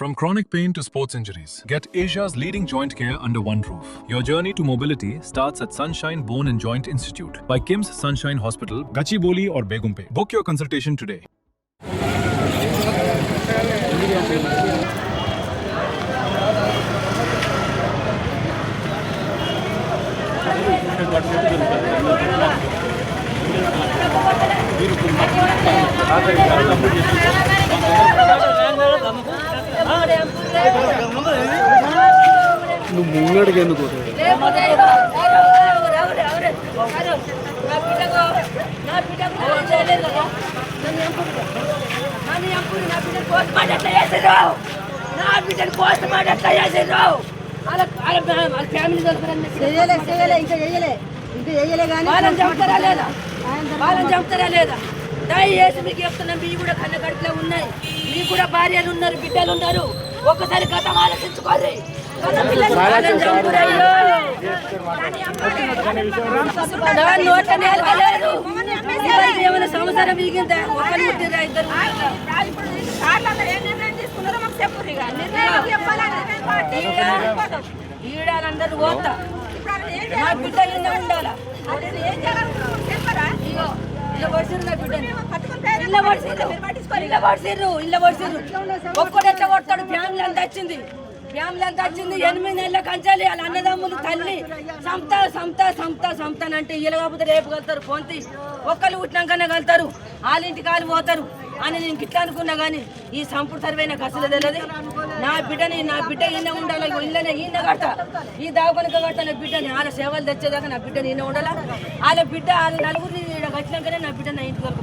From chronic pain to sports injuries, get Asia's leading joint care under one roof. Your journey to mobility starts at Sunshine Bone and Joint Institute by Kim's Sunshine Hospital, Gachibowli or Begumpe. Book your consultation today. నువ్వు ముంగడికి ఎందుకు చెప్తారా లేదా దయచేసి మీకు చెప్తున్నాం. మీ కూడా కన్న కడుపులో ఉన్నాయి, మీకు కూడా భార్యలు ఉన్నారు, బిడ్డలు ఉన్నారు. ఒక్కసారి గతం ఆలోచించుకోవాలి. ఏమైనా సంవత్సరం మిగిలిందా? ఒకరు పుట్టిరా, ఇద్దరు ఈడాలందరూ పోతా. నా బిడ్డ కింద ఉండాలా? ఒక్కడు ఎట్లా కొడతాడు? ఫ్యామిలీ అంతా వచ్చింది, 8 నెలల కంచాలి. వాళ్ళ అన్నదమ్ములు తల్లి సంతానంటే ఇలా కాకపోతే రేపు కలుతారు. పొంతి ఒక్కరు పుట్టినాకనే కలుతారు, వాళ్ళింటికి కాలు పోతారు అని నేను గిట్లా అనుకున్నా. కానీ ఈ సంపుడు సర్వే నాకు అసలు తెలియదు. నా బిడ్డ ఈయన ఉండాలి, ఇళ్ళనే ఈయన కడతా, ఈ దావకొనక కడతా. నా బిడ్డని వాళ్ళ సేవలు తెచ్చేదాకా నా బిడ్డని ఈయన ఉండాలా. వాళ్ళ నలుగురిని కట్టినాకనే నా బిడ్డ నా ఇంటికి వరకు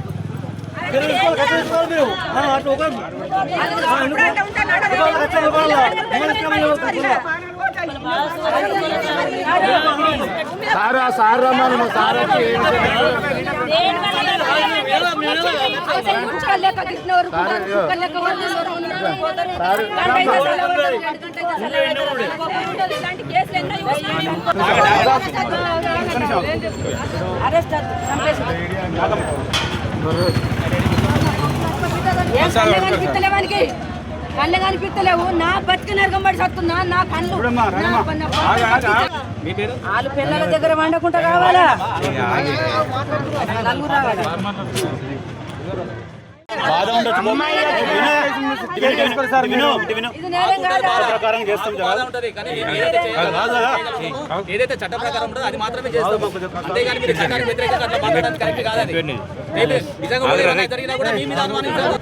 కళ్ళు కనిపిస్తలేవు. నా బతికి నరకం పడి సత్తున్నా. నా కళ్ళు వాళ్ళు పిల్లల దగ్గర వండకుండా కావాలా? నలుగురు రావాలి. ఏదైతే చట్ట ప్రకారం ఉంటుందో అది మాత్రమే చేస్తాం. అంతేగాని మీరు చట్టానికి వ్యతిరేకంగా అట్లా మాట్లాడడానికి కరెక్ట్ కాదని. నిజంగా జరిగినా కూడా మీ మీద అనుమానించారు.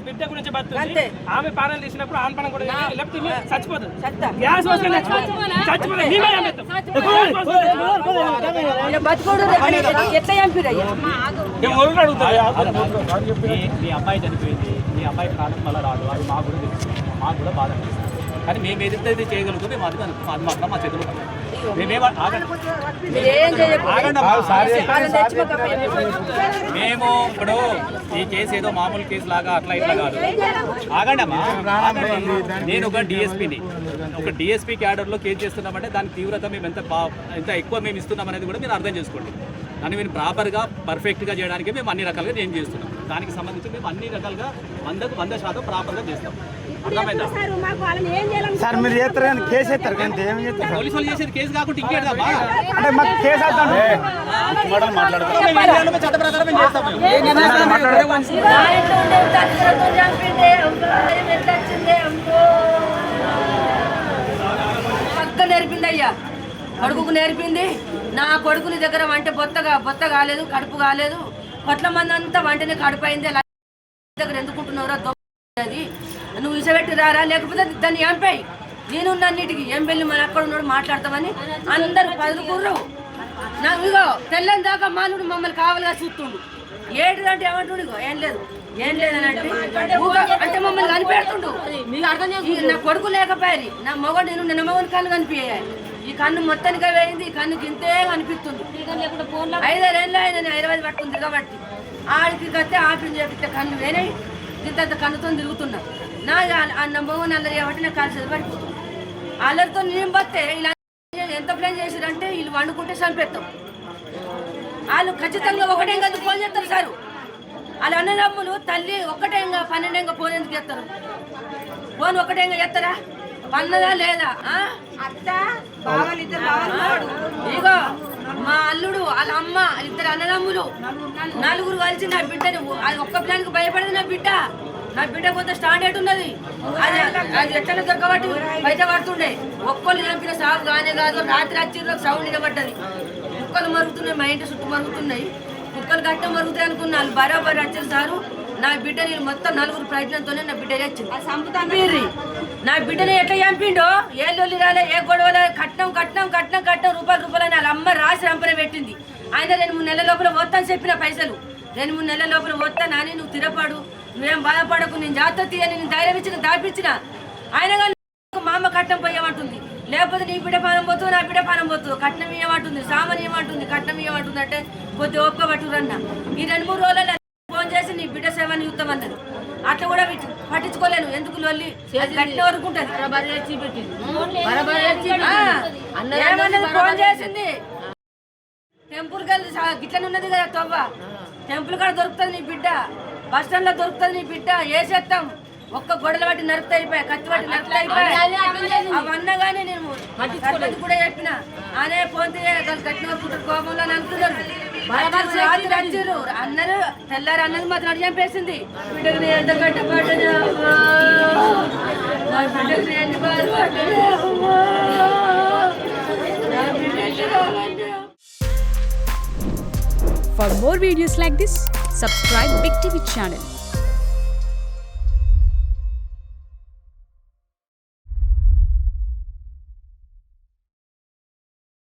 బిడ్డ గురించి బతుంది. ఆమె పాలన తీసినప్పుడు ఆమె పనం కూడా చచ్చిపోతుంది. మీ అబ్బాయి చనిపోయింది, మీ అబ్బాయి ప్రాణం వల్ల రాదు, అది మాకు కూడా తెలుసు, మాకు కూడా బాధ అనిపిస్తుంది. కానీ మేము ఏదైతే చేయగలుగుతాం మేము అది మాత్రం మా చేతులు. మేము ఇప్పుడు ఈ కేసు ఏదో మామూలు కేసు లాగా అట్లా ఇట్లా కాదు. ఆగండి అమ్మా, నేను ఒక డిఎస్పీ క్యాడర్లో కేసు చేస్తున్నామంటే దాని తీవ్రత మేము ఎంత ఎక్కువ మేము ఇస్తున్నాం అనేది కూడా మీరు అర్థం చేసుకోండి. దాన్ని మేము ప్రాపర్గా పర్ఫెక్ట్గా చేయడానికి మేము అన్ని రకాలుగా నేను చేస్తున్నాం. దానికి సంబంధించి మేము అన్ని రకాలుగా 100% ప్రాపర్గా చేస్తాం. అర్థమైందా సార్? మీరు చేస్తారు కానీ కేసు ఎత్తారు కానీ ఏం చేస్తారు? పోలీసు వాళ్ళు చేసేది కేసు కాకుండా ఇంకేదమ్మా అంటే మాకు కేసు అవుతాను చట్ట ప్రకారం మేము చేస్తాం. నేర్పింది అయ్యా, కొడుకు నేర్పింది. నా కొడుకుని దగ్గర వంట బొత్త కాలేదు, కడుపు కాలేదు. కొట్ల మంది అంతా వంటనే కడుపు అయింది. దగ్గర ఎందుకుంటున్నావురా? అది నువ్వు ఇసబెట్టి రారా, లేకపోతే దాన్ని ఎంపై నేను అన్నిటికీ ఎంపెళ్ళి మన అక్కడ ఉన్నాడు మాట్లాడతామని అందరు పదులుకుర్రు. నాకు ఇగో తెల్లని దాకా మానుడు మమ్మల్ని కావాలిగా చూస్తుండు. ఏంటిదంటే ఏమంటుండు? ఇగో ఏం లేదని అంటే మమ్మల్ని కనిపెడుతుండు. నా కొడుకు లేకపోయారు, నా మగ నేను నిన్న మగని కన్ను కనిపించాయి. ఈ కన్ను మొత్తానికే వేయింది, ఈ కన్నుకి ఇంతే కనిపిస్తుంది. 5 ఏళ్ళు ఆయన హైదరాబాద్ పట్టుకుంది కాబట్టి ఆడికి కత్తే ఆపరేషన్ చేపిస్తే కన్ను వేరే ఇంత కన్నుతో తిరుగుతున్నా. నా మగని అల్లరి కాబట్టి నాకు కలిసి పడిపోతుంది. అల్లరితో నేను బస్తే ఇలా ఎంత ప్లాన్ చేశారంటే వీళ్ళు వండుకుంటే చంపేస్తాం. వాళ్ళు ఖచ్చితంగా ఒకటే కదా ఫోన్ చేస్తారు సార్. వాళ్ళ అన్నదమ్ములు తల్లి ఒక్కటేంగా 12 ఫోన్ ఎందుకు చేస్తారు? ఫోన్ ఒక్కటేంగా చేస్తారా? పన్నదా లేదా? ఇగో మా అల్లుడు వాళ్ళ అమ్మ 2 అన్నదమ్ములు 4 కలిసి నా బిడ్డని అది ఒక్క ప్లాన్కి భయపడదు. నా బిడ్డ కొంత స్టాండర్డ్ ఉన్నది. అది ఎట్లా దొరకబట్టి బయట పడుతుండే. ఒక్కళ్ళు చంపిన సాగు కానే కాదు. రాత్రి వచ్చిర్రు సౌండ్ నిలబడ్డది. కుక్కలు మరుగుతున్నాయి, మా ఇంటి చుట్టూ మరుగుతున్నాయి. కుక్కలు గట్ట మరుగుతాయి అనుకున్నాను. బరాబర్ వచ్చారు సారు. నా బిడ్డ నేను మొత్తం 4 ప్రయత్నంతోనే నా బిడ్డ వచ్చింది. నా బిడ్డని ఎట్లా చంపిండో ఏ లొల్లి రాలే, ఏ గొడవలే. కట్నం రూపాయలు అని వాళ్ళ అమ్మ రాసి రంపన పెట్టింది. ఆయన 2-3 నెలల లోపల వస్తాను చెప్పిన పైసలు 2-3 నెలల లోపల వస్తా నాని, నువ్వు తిరపడు, నువ్వేం బాధపడకు, నేను జాగ్రత్త అని నేను ధైర్యం ఇచ్చిన దాపించిన. ఆయన కానీ మా అమ్మ కట్నం పోయేమంటుంది. లేకపోతే నీ బిడ్డ పానం పోతుంది, నా బిడ్డ పానం పోతుంది. కట్నం ఏమంటుంది, సామాన్ ఏమంటుంది, కట్నం ఏమంటుంది అంటే కొద్దిగా ఓపిక పట్టురన్న. ఈ 2-3 రోజులలో ఫోన్ చేసి నీ బిడ్డ సేవని చూస్తామన్నారు. అట్లా కూడా పట్టించుకోలేను. ఎందుకు లొల్లి గట్టిన వరకు ఉంటుంది. ఫోన్ చేసింది టెంపుల్ కలిసి గిట్లనే ఉన్నది కదా తవ్వ. టెంపుల్ కాడ దొరుకుతుంది నీ బిడ్డ, బస్ స్టాండ్ లో దొరుకుతుంది నీ బిడ్డ. వేసేస్తాం ఒక్క గొడవలు బట్టి నరుకుతా అయిపోయా, కత్తి బట్టి నరుకుతా అయిపోయా. అవన్నా కానీ నేను కూడా చెప్పిన అనే ఫోన్ కట్టిన వరకు కోపంలో అనుకున్నారు. అన్నారు తెల్లారు అన్నది మాత్రం అడిగి చంపేసింది. బిడ్డకు నేను ఎంత కట్టబడ్డా, బిడ్డకు నేను బాధపడ్డా. For more videos like this, subscribe Big TV channel.